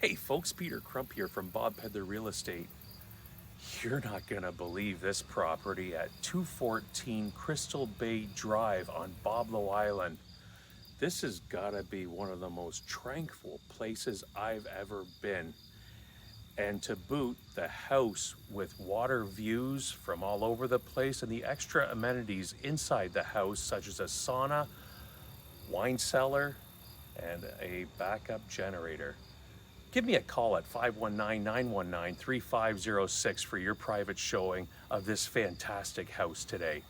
Hey folks, Peter Crump here from Bob Pedler Real Estate. You're not gonna believe this property at 214 Crystal Bay Drive on Boblo Island. This has gotta be one of the most tranquil places I've ever been. And to boot, the house with water views from all over the place and the extra amenities inside the house, such as a sauna, wine cellar, and a backup generator. Give me a call at 519-919-3506 for your private showing of this fantastic house today.